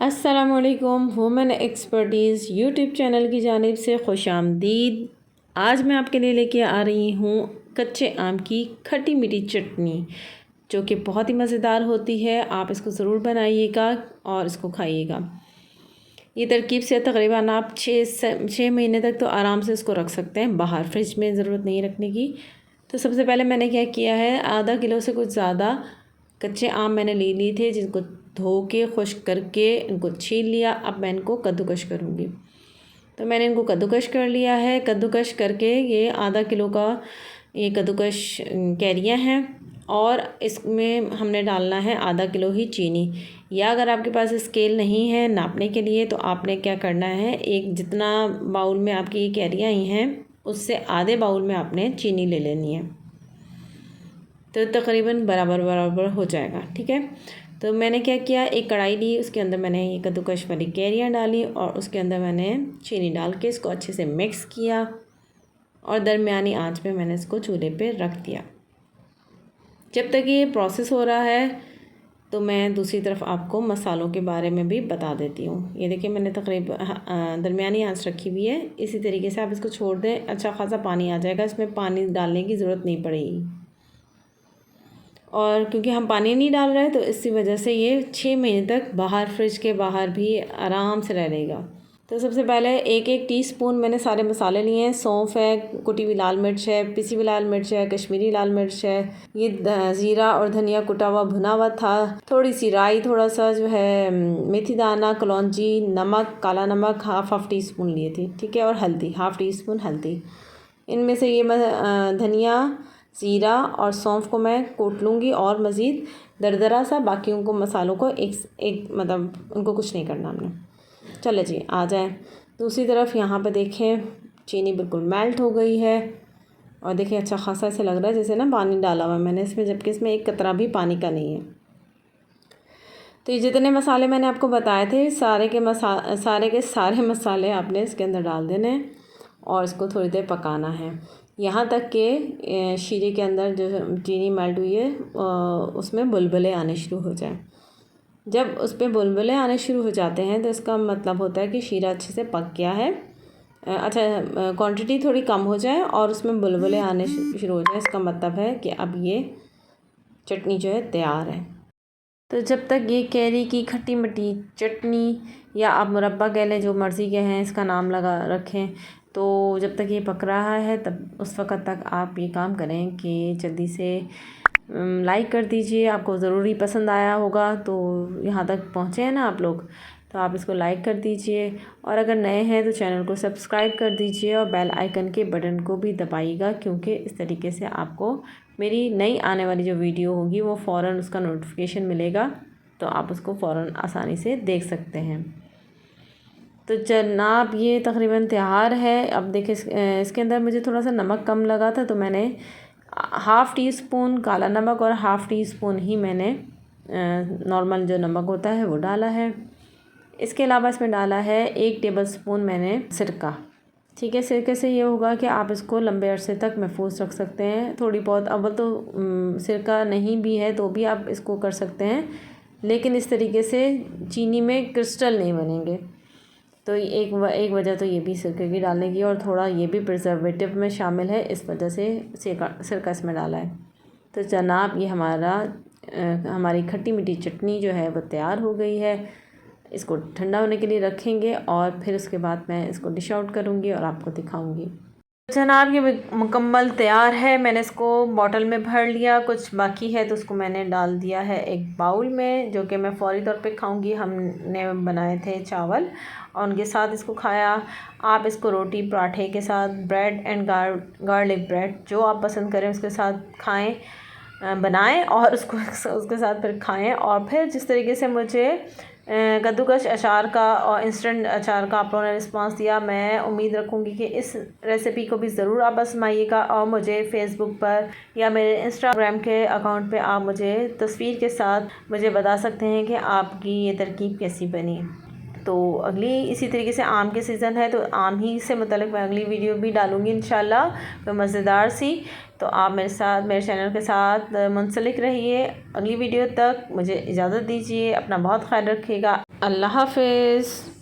अस्सलामुअलैकुम women expertise YouTube channel की जानिब से खुशामदीद। आज मैं आपके लिए लेके आ रही हूँ कच्चे आम की खट्टी मीठी चटनी, जो कि बहुत ही मज़ेदार होती है। आप इसको ज़रूर बनाइएगा और इसको खाइएगा। ये तरकीब से तकरीबन आप 6 महीने तक तो आराम से इसको रख सकते हैं बाहर, फ्रिज में ज़रूरत नहीं रखने की। तो सबसे पहले मैंने क्या किया है, आधा किलो से कुछ ज़्यादा कच्चे आम मैंने ले लिए थे, जिनको धो के खुश्क करके इनको छील लिया। अब मैं इनको कद्दूकश करूँगी। तो मैंने इनको कद्दूकश कर लिया है। कद्दूकश करके ये आधा किलो का ये कद्दूकश कैरियाँ हैं और इसमें हमने डालना है आधा किलो ही चीनी। या अगर आपके पास स्केल नहीं है नापने के लिए तो आपने क्या करना है, एक जितना बाउल में आपकी ये कैरियाँ आई हैं उससे आधे बाउल में आपने चीनी ले लेनी है, तो तकरीबन बराबर बराबर हो जाएगा। ठीक है, तो मैंने क्या किया, एक कढ़ाई ली, उसके अंदर मैंने ये कद्दूकश वाली कैरियाँ डाली और उसके अंदर मैंने चीनी डाल के इसको अच्छे से मिक्स किया और दरमियानी आंच पे मैंने इसको चूल्हे पे रख दिया। जब तक ये प्रोसेस हो रहा है तो मैं दूसरी तरफ आपको मसालों के बारे में भी बता देती हूँ। ये देखिए मैंने तकरीबन दरमियानी आंच रखी हुई है। इसी तरीके से आप इसको छोड़ दें, अच्छा खासा पानी आ जाएगा। इसमें पानी डालने की ज़रूरत नहीं पड़ेगी और क्योंकि हम पानी नहीं डाल रहे तो इसी वजह से ये 6 महीने तक बाहर, फ्रिज के बाहर भी आराम से रह लेगा। तो सबसे पहले एक टीस्पून मैंने सारे मसाले लिए हैं। सौंफ है, कुटी हुई लाल मिर्च है, पिसी हुई लाल मिर्च है, कश्मीरी लाल मिर्च है, ये ज़ीरा और धनिया कुटा हुआ भुना हुआ था, थोड़ी सी राई, थोड़ा सा जो है मेथी दाना, कलौंजी, नमक, काला नमक हाफ टी स्पून लिए थे। ठीक है, और हल्दी हाफ टी स्पून हल्दी। इनमें से ये धनिया, ज़ीरा और सौंफ को मैं कूट लूँगी और मज़ीद दरदरा सा, बाकी उनको मसालों को एक मतलब उनको कुछ नहीं करना हमने। चले जी आ जाए। दूसरी तरफ यहाँ पे देखें चीनी बिल्कुल मेल्ट हो गई है और देखिए अच्छा खासा ऐसे लग रहा है जैसे ना पानी डाला हुआ है मैंने इसमें, जबकि इसमें एक कतरा भी पानी का नहीं है। तो ये जितने मसाले मैंने आपको बताए थे सारे के सारे मसाले आपने इसके अंदर डाल देने हैं और इसको थोड़ी देर पकाना है, यहाँ तक कि शीरे के अंदर जो चीनी मेल्ट हुई है उसमें बुलबुले आने शुरू हो जाए। जब उस पर बुलबुले आने शुरू हो जाते हैं तो इसका मतलब होता है कि शीरा अच्छे से पक गया है। अच्छा, क्वांटिटी थोड़ी कम हो जाए और उसमें बुलबुले आने शुरू हो जाए, इसका मतलब है कि अब ये चटनी जो है तैयार है। तो जब तक ये कैरी की खट्टी मीठी चटनी, या आप मुरब्बा कह लें, जो मर्ज़ी के हैं इसका नाम लगा रखें, तो जब तक ये पक रहा है तब उस वक़्त तक आप ये काम करें कि जल्दी से लाइक कर दीजिए। आपको ज़रूरी पसंद आया होगा तो यहाँ तक पहुँचे हैं ना आप लोग, तो आप इसको लाइक कर दीजिए और अगर नए हैं तो चैनल को सब्सक्राइब कर दीजिए और बेल आइकन के बटन को भी दबाइएगा, क्योंकि इस तरीके से आपको मेरी नई आने वाली जो वीडियो होगी वो फ़ौरन उसका नोटिफिकेशन मिलेगा, तो आप उसको फ़ौरन आसानी से देख सकते हैं। तो जनाब ये तकरीबन तैयार है। अब देखिए इसके अंदर मुझे थोड़ा सा नमक कम लगा था तो मैंने हाफ़ टी स्पून काला नमक और हाफ़ टी स्पून ही मैंने नॉर्मल जो नमक होता है वो डाला है। इसके अलावा इसमें डाला है 1 टेबल स्पून मैंने सिरका। ठीक है, सिरके से ये होगा कि आप इसको लंबे अरसे तक महफूज रख सकते हैं। थोड़ी बहुत अव्वल तो सिरका नहीं भी है तो भी आप इसको कर सकते हैं, लेकिन इस तरीके से चीनी में क्रिस्टल नहीं बनेंगे। तो एक वजह तो ये भी सिरके की डालने की, और थोड़ा ये भी प्रिजर्वेटिव में शामिल है, इस वजह से सिरका इसमें डाला है। तो जनाब ये हमारी खट्टी मीठी चटनी जो है वो तैयार हो गई है। इसको ठंडा होने के लिए रखेंगे और फिर उसके बाद मैं इसको डिश आउट करूँगी और आपको दिखाऊँगी। जनाब ये मुकम्मल तैयार है। मैंने इसको बॉटल में भर लिया, कुछ बाकी है तो उसको मैंने डाल दिया है एक बाउल में, जो कि मैं फ़ौरी तौर पे खाऊंगी। हमने बनाए थे चावल और उनके साथ इसको खाया। आप इसको रोटी, पराठे के साथ, ब्रेड एंड गार्लिक ब्रेड, जो आप पसंद करें उसके साथ खाएं, बनाएं और उसके साथ फिर खाएं। और फिर जिस तरीके से मुझे कद्दूकश अचार का और इंस्टेंट अचार का आप लोगों ने रिस्पांस दिया, मैं उम्मीद रखूँगी कि इस रेसिपी को भी ज़रूर आप आजमाइएगा और मुझे फ़ेसबुक पर या मेरे इंस्टाग्राम के अकाउंट पे आप मुझे तस्वीर के साथ मुझे बता सकते हैं कि आपकी ये तरकीब कैसी बनी। तो अगली इसी तरीके से आम के सीज़न है तो आम ही से मतलब मैं अगली वीडियो भी डालूँगी इंशाल्लाह, तो मज़ेदार सी। तो आप मेरे चैनल के साथ मुंसलिक रहिए। अगली वीडियो तक मुझे इजाज़त दीजिए। अपना बहुत ख्याल रखिएगा। अल्लाह हाफ़िज़।